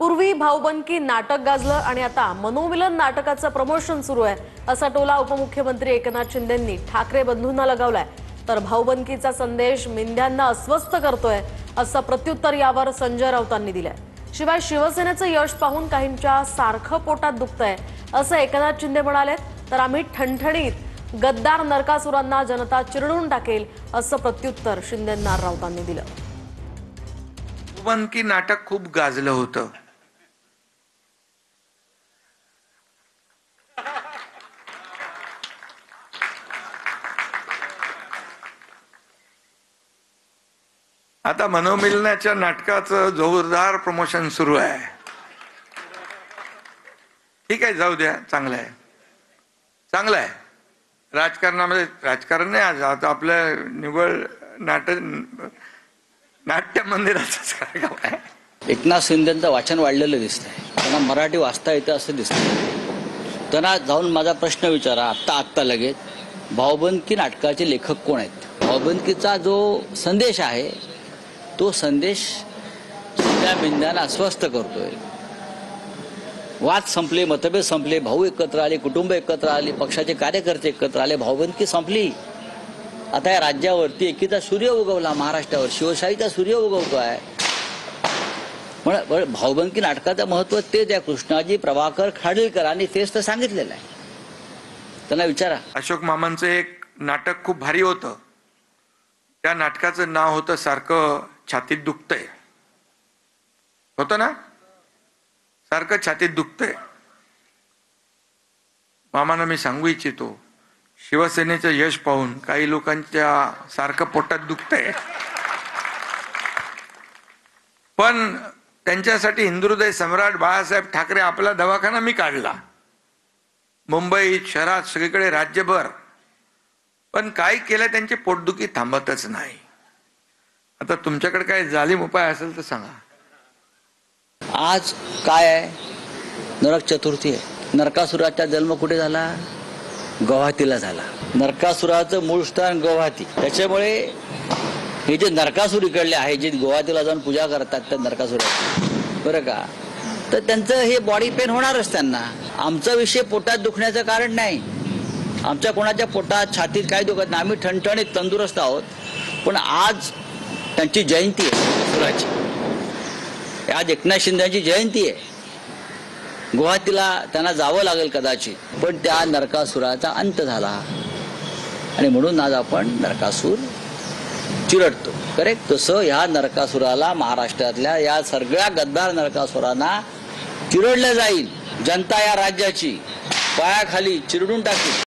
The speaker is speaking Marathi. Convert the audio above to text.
पूर्वी भाऊबंदकी नाटक गाजलं आणि आता मनोमिलन नाटकाचं प्रमोशन सुरू आहे असा टोला उपमुख्यमंत्री एकनाथ शिंदेंनी ठाकरे बंधूंना लगावलाय। तर भाऊबंदकीचा संदेश मिंद्यांना अस्वस्थ करतोय असं प्रत्युत्तर यावर संजय राऊतांनी दिलंय। शिवाय शिवसेनेचं यश पाहून काहींच्या सारखं पोटात दुखतंय असं एकनाथ शिंदे म्हणाले। तर आम्ही ठणठणीत गद्दार नरकासुरांना जनता चिरडून टाकेल असं प्रत्युत्तर शिंदेंना राऊतांनी दिलं। भाऊबंदकी नाटक खूप गाजलं होतं। आता मनोमिलनाच्या नाटकाचं जोरदार प्रमोशन सुरू आहे। ठीक आहे, जाऊ द्या, चांगलं आहे, चांगलं आहे। राजकारणामध्ये राजकारण नाही, आज आता आपलं निव्वळ नाट्य मंदिराचं कार्यक्रम आहे। एकनाथ शिंदेंचं वाचन वाढलेलं दिसतंय, त्यांना मराठी वाचता येतं असं दिसतंय। त्यांना जाऊन माझा प्रश्न विचारा आत्ता लगेच, भाऊबंदकी नाटकाचे लेखक कोण आहेत? भाऊबंदकीचा जो संदेश आहे तो संदेश त्या मिंद्यांना अस्वस्थ करतोय। वाद संपले, मतभेद संपले, भाऊ एकत्र आले, कुटुंब एकत्र आले, पक्षाचे कार्यकर्ते एकत्र आले, भाऊबंदकी संपली। आता या राज्यावरती एकीचा सूर्य उगवला, महाराष्ट्रावर शिवशाहीचा सूर्य उगवतोय। पण भाऊबंदकी नाटकाचं महत्व तेच आहे। कृष्णाजी प्रभाकर खाडीलकरांनी तेच तर सांगितलेलं आहे, त्यांना विचारा। अशोक मामांचं एक नाटक खूप भारी होतं, त्या नाटकाचं नाव होतं सारखं छातीत दुखतंय, होतं ना, सारखं छातीत दुखतंय। मामांना मी सांगू इच्छितो, शिवसेनेचं यश पाहून काही लोकांच्या सारखं पोटात दुखतंय, पण त्यांच्यासाठी हिंदुहृदय सम्राट बाळासाहेब ठाकरे आपला दवाखाना मी काढला, मुंबईत शहरात सगळीकडे राज्यभर, पण काय केलं त्यांची पोटदुखी थांबतच नाही। आता तुमच्याकडे काय जालिम उपाय असेल तर सांगा। आज काय आहे? नरक चतुर्थी आहे। नरकासुराचा जन्म कुठे झाला? गुवाहाटीला झाला। नरकासुराचं मूळ स्थान गुवाहाटी, त्याच्यामुळे हे जे नरकासुर इकडले आहे, जे गुवाहाटीला जाऊन पूजा करतात त्या नरकासुराची, बरं का, तर त्यांचं हे बॉडी पेन होणारच त्यांना। आमचा विषय पोटात दुखण्याचं कारण नाही, आमच्या कोणाच्या पोटात छातीत काय दुखत नाही, आम्ही ठणठणीत तंदुरुस्त आहोत। पण आज त्यांची जयंती आहे सुराची, आज एकनाथ शिंदेची जयंती आहे। गुवाहाटीला त्यांना जावं लागेल कदाचित, पण त्या नरकासुराचा अंत झाला आणि म्हणून आज आपण नरकासूर चिरडतो। करेक्ट, तसं ह्या नरकासुराला, महाराष्ट्रातल्या या सगळ्या गद्दार नरकासुरांना चिरडलं जाईल। जनता या राज्याची पायाखाली चिरडून टाकेल।